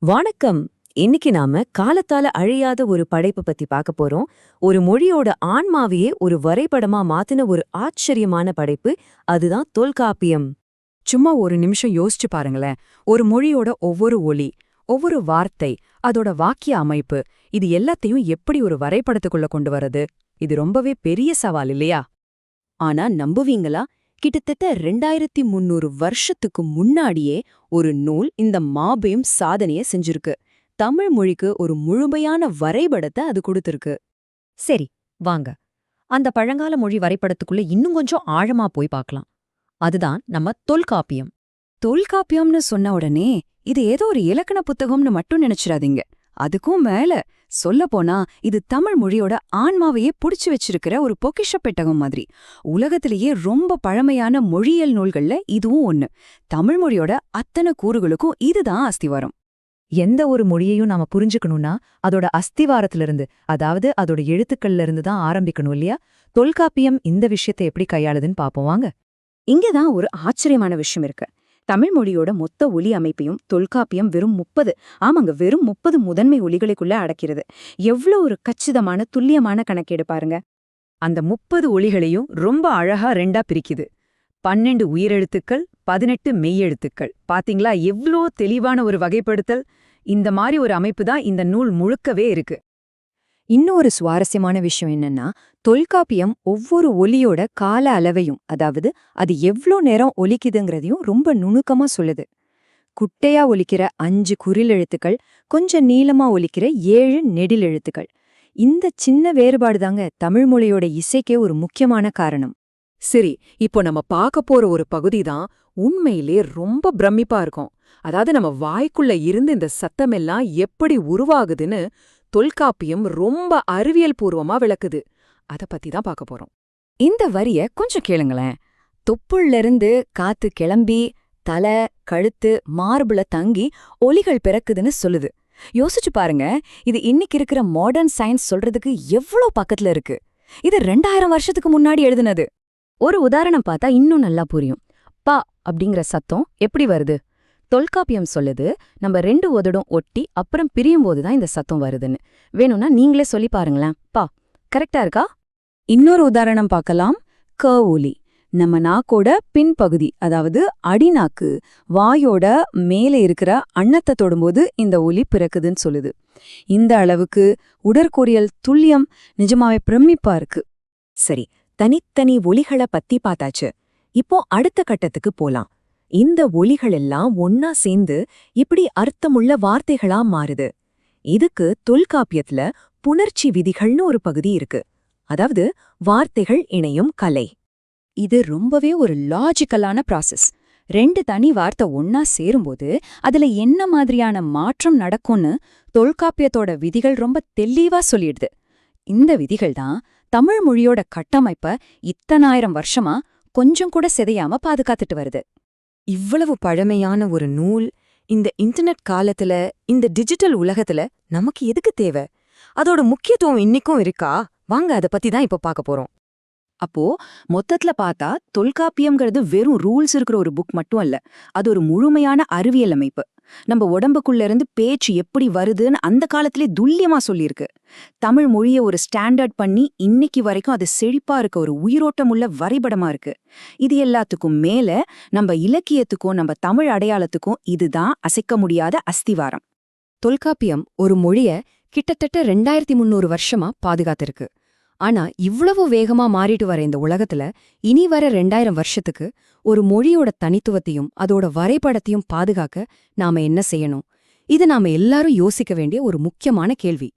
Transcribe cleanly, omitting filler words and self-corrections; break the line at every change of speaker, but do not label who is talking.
வணக்கம். இன்னைக்கு நாம காலத்தால அழியாத ஒரு படைப்பு பத்தி பார்க்க போறோம். ஒரு மொழியோட ஆன்மாவையே ஒரு வரைபடமா மாத்தின ஒரு ஆச்சரியமான படைப்பு. அதுதான் தொல்காப்பியம்.
சும்மா ஒரு நிமிஷம் யோசிச்சு பாருங்களேன். ஒரு மொழியோட ஒவ்வொரு ஒலி, ஒவ்வொரு வார்த்தை, அதோட வாக்கிய அமைப்பு, இது எல்லாத்தையும் எப்படி ஒரு வரைபடத்துக்குள்ள கொண்டு வரது? இது ரொம்பவே பெரிய சவால் இல்லையா?
ஆனா நம்புவீங்களா? கிட்டத்தட்ட 2300 வருஷத்துக்கு முன்னாடியே ஒரு நூல் இந்த மாபெரும் சாதனைய செஞ்சிருக்கு. தமிழ் மொழிக்கு ஒரு முழுமையான வரைபடத்தை அது கொடுத்திருக்கு.
சரி, வாங்க. அந்த பழங்கால மொழி வரைபடத்துக்குள்ள இன்னும் கொஞ்சம் ஆழமா போய் பார்க்கலாம். அதுதான் நம்ம தொல்காப்பியம்.
தொல்காப்பியம்னு சொன்ன உடனே இது ஏதோ ஒரு இலக்கண புத்தகம்னு மட்டும் நினைச்சிடாதீங்க. அதுக்கும் மேல சொல்லப்போனா இது தமிழ் மொழியோட ஆன்மாவையே புடிச்சு வச்சிருக்கிற ஒரு பொக்கிஷ பெட்டகம் மாதிரி. உலகத்திலேயே ரொம்ப பழமையான மொழியியல் நூல்கள்ல இதுவும் ஒண்ணு. தமிழ் மொழியோட அத்தனை கூறுகளுக்கும் இதுதான் அஸ்திவாரம்.
எந்த ஒரு மொழியையும் நாம புரிஞ்சுக்கணும்னா அதோட அஸ்திவாரத்திலிருந்து, அதாவது அதோட எழுத்துக்கள்ல இருந்து தான் ஆரம்பிக்கணும் இல்லையா? தொல்காப்பியம் இந்த விஷயத்தை எப்படி கையாளுதுன்னு பாப்போம் வாங்க.
இங்கதான் ஒரு ஆச்சரியமான விஷயம் இருக்கு. தமிழ் மொழியோட மொத்த ஒலி அமைப்பையும் தொல்காப்பியம் வெறும் 30 முதன்மை ஒலிகளுக்குள்ள அடக்கிறது. எவ்வளவு ஒரு கச்சிதமான துல்லியமான கணக்கேடு பாருங்க.
அந்த 30 ஒலிகளையும் ரொம்ப அழகா ரெண்டா பிரிக்குது. 12 உயிரெழுத்துக்கள், 18 மெய்யெழுத்துக்கள். பாத்தீங்களா எவ்ளோ தெளிவான ஒரு வகைப்படுத்தல். இந்த மாதிரி ஒரு அமைப்பு தான் இந்த நூல் முழுக்கவே இருக்கு.
இன்னும் ஒரு சுவாரஸ்யமான விஷயம் என்னன்னா, தொல்காப்பியம் ஒவ்வொரு ஒலியோட கால அளவையும், அதாவது அது எவ்ளோ நேரம் ஒலிக்குதுங்கிறதையும் ரொம்ப நுணுக்கமா சொல்லுது. குட்டையா ஒலிக்கிற 5 குறில் எழுத்துக்கள், கொஞ்சம் நீளமா ஒலிக்கிற 7 நெடில் எழுத்துக்கள். இந்த சின்ன வேறுபாடுதாங்க தமிழ் மொழியோட இசைக்கே ஒரு முக்கியமான காரணம்.
சரி, இப்போ நம்ம பார்க்க போற ஒரு பகுதி தான் உண்மையிலே ரொம்ப பிரமிப்பா இருக்கும். அதாவது நம்ம வாய்க்குள்ள இருந்து இந்த சத்தமெல்லாம் எப்படி உருவாகுதுன்னு தொல்காப்பியம் ரொம்ப அறிவியல் பூர்வமா விளக்குது. அத பத்தி தான் பார்க்க போறோம்.
இந்த வரிய கொஞ்சம் கேளுங்களேன். தொப்புள்ள இருந்து காத்து கிளம்பி தலை, கழுத்து, மார்புல தங்கி ஒலிகள் பிறக்குதுன்னு சொல்லுது. யோசிச்சு பாருங்க, இது இன்னைக்கு இருக்கிற மாடர்ன் சயின்ஸ் சொல்றதுக்கு எவ்வளோ பக்கத்துல இருக்கு. இது 2000 வருஷத்துக்கு முன்னாடி எழுதுனது. ஒரு உதாரணம் பார்த்தா இன்னும் நல்லா புரியும். பா அப்படிங்கிற சத்தம் எப்படி வருது? தொல்காப்பியம் சொல்லுது, நம்ம 2 உதடும் ஒட்டி அப்புறம் பிரியும் போதுதான் இந்த சத்தம் வருதுன்னு. வேணும்னா நீங்களே சொல்லி பாருங்களேன். பா கரெக்டா இருக்கா? இன்னொரு உதாரணம் பார்க்கலாம். க ஒலி. நம்ம நாக்கோட பின்பகுதி, அதாவது அடிநாக்கு, வாயோட மேலே இருக்கிற அன்னத்தை தொடும்போது இந்த ஒலி பிறக்குதுன்னு சொல்லுது. இந்த அளவுக்கு உடற்கூறியல் துல்லியம் நிஜமாவே பிரமிப்பா இருக்கு.
சரி, தனித்தனி ஒலிகளை பத்தி பார்த்தாச்சு. இப்போ அடுத்த கட்டத்துக்கு போலாம். இந்த ஒலிகள் எல்லாம் ஒன்னா சேர்ந்து இப்படி அர்த்தமுள்ள வார்த்தைகளா மாறுது. இதுக்கு தொல்காப்பியத்துல புணர்ச்சி விதிகள்னு ஒரு பகுதி இருக்கு. அதாவது வார்த்தைகள் இணையும் கலை.
இது ரொம்பவே ஒரு லாஜிக்கலான ப்ராசஸ். 2 தனி வார்த்தை ஒன்னா சேரும்போது அதுல என்ன மாதிரியான மாற்றம் நடக்கும்னு தொல்காப்பியத்தோட விதிகள் ரொம்ப தெளிவா சொல்லிடுது. இந்த விதிகள் தான் தமிழ் மொழியோட கட்டமைப்ப இத்தனாயிரம் வருஷமா கொஞ்சம் கூட சிதையாம பாதுகாத்துட்டு வருது.
இவ்வளவு பழமையான ஒரு நூல் இந்த இன்டர்நெட் காலத்துல, இந்த டிஜிட்டல் உலகத்துல நமக்கு எதுக்கு தேவை? அதோட முக்கியத்துவம் இன்னிக்கும் இருக்கா? வாங்க அத பத்தி தான் இப்ப பார்க்க போறோம்.
அப்போ மொத்தத்துல பார்த்தா தொல்காப்பியம்ங்கிறது வெறும் ரூல்ஸ் இருக்கிற ஒரு புக் மட்டும் அல்ல. அது ஒரு முழுமையான அறிவியல் அமைப்பு. நம்ம உடம்புக்குள்ள இருந்து பேச்சு எப்படி வருதுன்னு அந்த காலத்திலே துல்லியமா சொல்லியிருக்கு. தமிழ் மொழிய ஒரு ஸ்டாண்டர்ட் பண்ணி இன்னைக்கு வரைக்கும் அது செழிப்பா இருக்க ஒரு உயிரோட்டமுள்ள வரைபடமா இருக்கு. இது எல்லாத்துக்கும் மேல நம்ம இலக்கியத்துக்கும் நம்ம தமிழ் அடையாளத்துக்கும் இதுதான் அசைக்க முடியாத அஸ்திவாரம்.
தொல்காப்பியம் ஒரு மொழிய கிட்டத்தட்ட 2300 வருஷமா பாதுகாத்திருக்கு. ஆனா இவ்வளவு வேகமா மாறிட்டு வர இந்த உலகத்துல இனி வர 2000 வருஷத்துக்கு ஒரு மொழியோட தனித்துவத்தையும் அதோட வரைபடத்தையும் பாதுகாக்க நாம என்ன செய்யணும்? இது நாம எல்லாரும் யோசிக்க வேண்டிய ஒரு முக்கியமான கேள்வி.